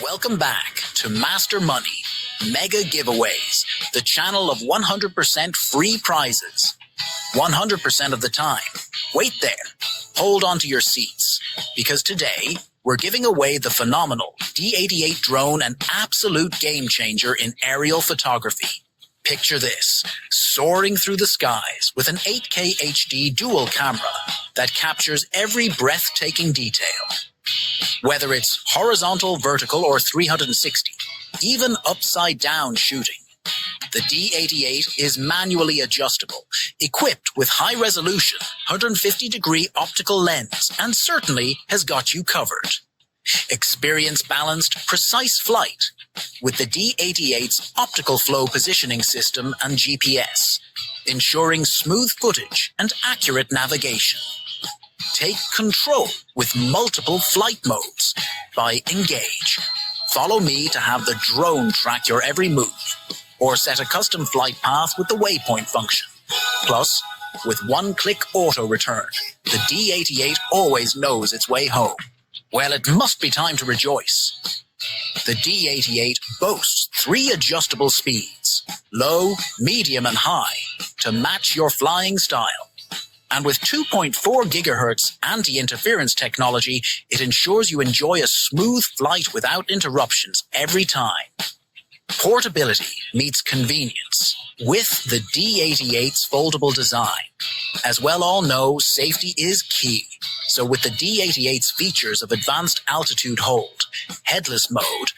Welcome back to Master Money Mega Giveaways, the channel of 100% free prizes. 100% of the time. Wait there. Hold on to your seats, because today we're giving away the phenomenal D88 drone, an absolute game changer in aerial photography. Picture this, soaring through the skies with an 8K HD dual camera that captures every breathtaking detail. Whether it's horizontal, vertical, or 360, even upside down shooting, the D88 is manually adjustable, equipped with high-resolution 150-degree optical lens, and certainly has got you covered. Experience balanced, precise flight with the D88's optical flow positioning system and GPS, ensuring smooth footage and accurate navigation. Take control with multiple flight modes by Engage. Follow me to have the drone track your every move, or set a custom flight path with the waypoint function. Plus, with one-click auto return, the D88 always knows its way home. Well, it must be time to rejoice. The D88 boasts 3 adjustable speeds, low, medium, and high, to match your flying style. And with 2.4 GHz anti-interference technology, it ensures you enjoy a smooth flight without interruptions every time. Portability meets convenience with the D88's foldable design. As well all know, safety is key. So with the D88's features of advanced altitude hold, headless mode,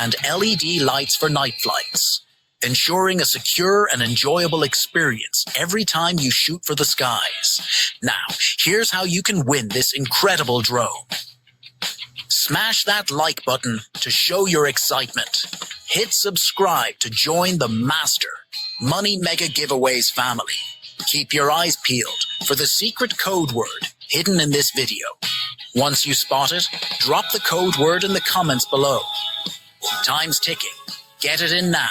and LED lights for night flights, ensuring a secure and enjoyable experience every time you shoot for the skies. Now, here's how you can win this incredible drone. Smash that like button to show your excitement. Hit subscribe to join the Master Money Mega Giveaways family. Keep your eyes peeled for the secret code word hidden in this video. Once you spot it, drop the code word in the comments below. Time's ticking. Get it in now.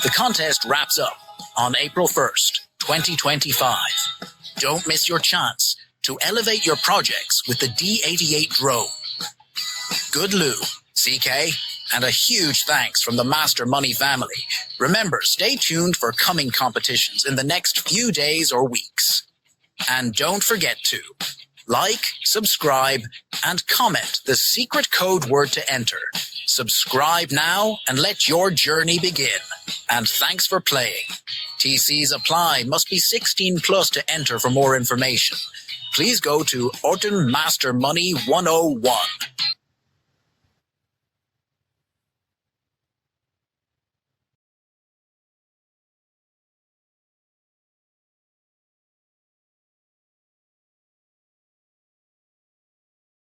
The contest wraps up on April 1st, 2025. Don't miss your chance to elevate your projects with the D88 drone. Good loo, CK, and a huge thanks from the Master Money family. Remember, stay tuned for coming competitions in the next few days or weeks. And don't forget to like, subscribe, and comment the secret code word to enter. Subscribe now and let your journey begin. And thanks for playing. TCs apply. Must be 16 plus to enter. For more information, please go to Orton Master Money 101.